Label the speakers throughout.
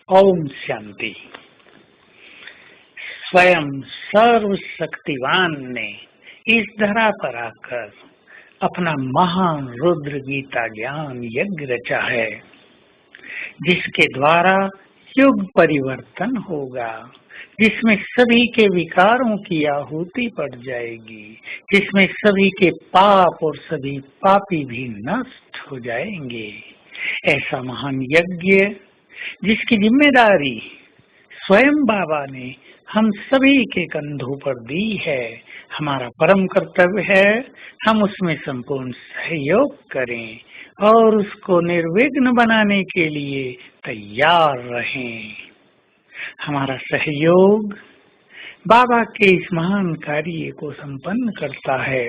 Speaker 1: ओम शांति। स्वयं सर्वशक्तिवान ने इस धरा पर आकर अपना महान रुद्र गीता ज्ञान यज्ञ रचा है, जिसके द्वारा युग परिवर्तन होगा, जिसमें सभी के विकारों की आहुति पड़ जाएगी, जिसमें सभी के पाप और सभी पापी भी नष्ट हो जाएंगे। ऐसा महान यज्ञ जिसकी जिम्मेदारी स्वयं बाबा ने हम सभी के कंधों पर दी है, हमारा परम कर्तव्य है हम उसमें संपूर्ण सहयोग करें और उसको निर्विघ्न बनाने के लिए तैयार रहें। हमारा सहयोग बाबा के इस महान कार्य को संपन्न करता है।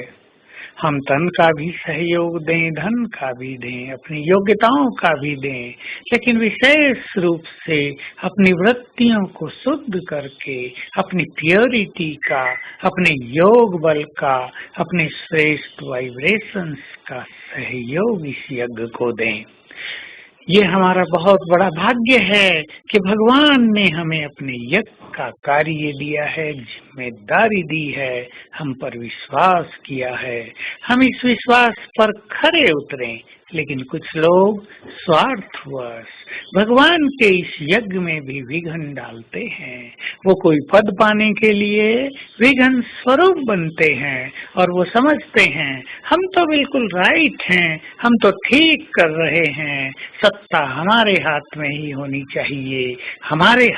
Speaker 1: हम तन का भी सहयोग दें, धन का भी दें, अपनी योग्यताओं का भी दें, लेकिन विशेष रूप से अपनी वृत्तियों को शुद्ध करके अपनी प्योरिटी का, अपने योग बल का, अपने श्रेष्ठ वाइब्रेशंस का सहयोग इस यज्ञ को दें। ये हमारा बहुत बड़ा भाग्य है कि भगवान ने हमें अपने यज्ञ का कार्य दिया है, जिम्मेदारी दी है, हम पर विश्वास किया है, हम इस विश्वास पर खरे उतरें। लेकिन कुछ लोग स्वार्थवश भगवान के इस यज्ञ में भी विघ्न डालते हैं। वो कोई पद पाने के लिए विघ्न स्वरूप बनते हैं और वो समझते हैं हम तो बिल्कुल राइट हैं, हम तो ठीक कर रहे हैं, सत्ता हमारे हाथ में ही होनी चाहिए,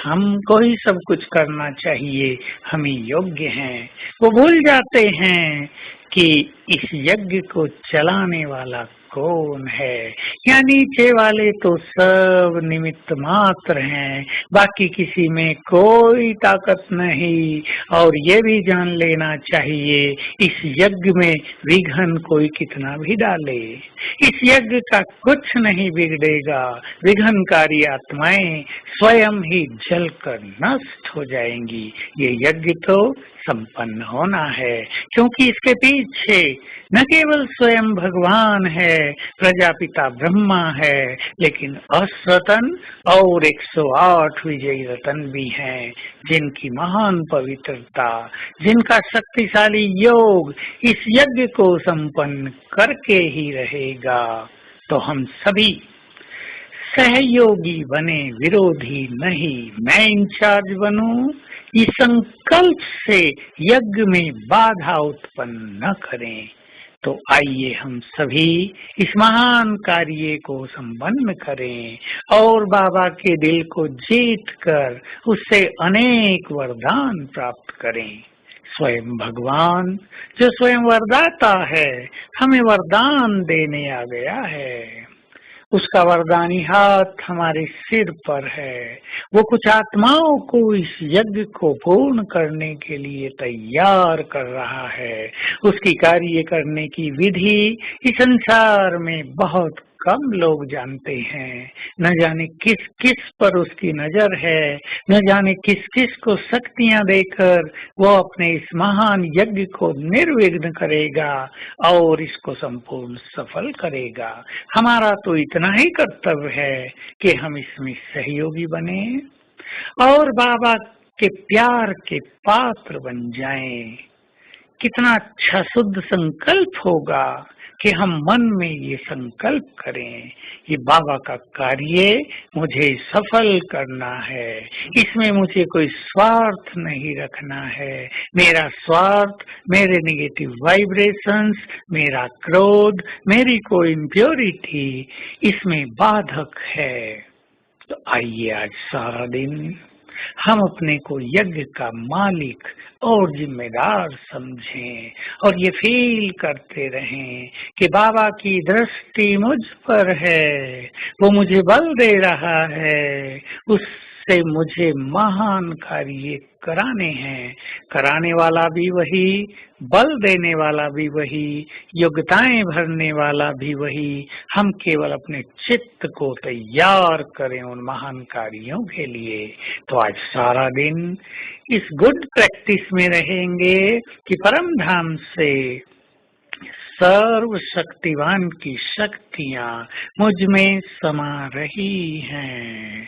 Speaker 1: हमको ही सब कुछ करना चाहिए, हम ही योग्य हैं। वो भूल जाते हैं कि इस यज्ञ को चलाने वाला कौन है। यहाँ नीचे वाले तो सब निमित्त मात्र हैं, बाकी किसी में कोई ताकत नहीं। और ये भी जान लेना चाहिए इस यज्ञ में विघ्न कोई कितना भी डाले, इस यज्ञ का कुछ नहीं बिगड़ेगा। विघ्नकारी आत्माएं स्वयं ही जलकर नष्ट हो जाएंगी। ये यज्ञ तो संपन्न होना है, क्योंकि इसके पीछे न केवल स्वयं भगवान है, प्रजापिता ब्रह्मा है, लेकिन असरतन और 108 विजयी रतन भी हैं, जिनकी महान पवित्रता, जिनका शक्तिशाली योग इस यज्ञ को संपन्न करके ही रहेगा। तो हम सभी सहयोगी बने, विरोधी नहीं। मैं इंचार्ज बनूं, इस संकल्प से यज्ञ में बाधा उत्पन्न न करें। तो आइए हम सभी इस महान कार्य को संपन्न करें और बाबा के दिल को जीत कर उससे अनेक वरदान प्राप्त करें। स्वयं भगवान जो स्वयं वरदाता है, हमें वरदान देने आ गया है। उसका वरदानी हाथ हमारे सिर पर है। वो कुछ आत्माओं को इस यज्ञ को पूर्ण करने के लिए तैयार कर रहा है। उसकी कार्य करने की विधि इस संसार में बहुत कम लोग जानते हैं। न जाने किस किस पर उसकी नजर है, न जाने किस किस को शक्तियां देकर वो अपने इस महान यज्ञ को निर्विघ्न करेगा और इसको संपूर्ण सफल करेगा। हमारा तो इतना ही कर्तव्य है कि हम इसमें सहयोगी बने और बाबा के प्यार के पात्र बन जाएं। कितना अच्छा शुद्ध संकल्प होगा कि हम मन में ये संकल्प करें, ये बाबा का कार्य मुझे सफल करना है, इसमें मुझे कोई स्वार्थ नहीं रखना है। मेरा स्वार्थ, मेरे नेगेटिव वाइब्रेशंस, मेरा क्रोध, मेरी कोई इम्प्योरिटी इसमें बाधक है। तो आइए आज सारा दिन हम अपने को यज्ञ का मालिक और जिम्मेदार समझें और ये फील करते रहें कि बाबा की दृष्टि मुझ पर है, वो मुझे बल दे रहा है, उससे मुझे महान कार्य कराने हैं। कराने वाला भी वही, बल देने वाला भी वही, योग्यताएं भरने वाला भी वही। हम केवल अपने चित्त को तैयार करें उन महान कार्यों के लिए। तो आज सारा दिन इस गुड प्रैक्टिस में रहेंगे कि परम धाम से सर्व शक्तिवान की शक्तियां मुझ में समा रही हैं।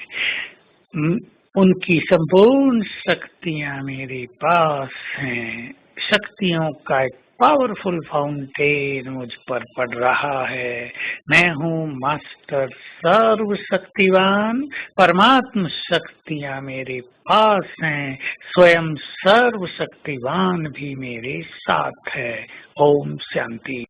Speaker 1: उनकी संपूर्ण शक्तियां मेरे पास हैं। शक्तियों का एक पावरफुल फाउंटेन मुझ पर पड़ रहा है। मैं हूँ मास्टर सर्वशक्तिवान। परमात्म शक्तियां मेरे पास हैं। स्वयं सर्वशक्तिवान भी मेरे साथ है। ओम शांति।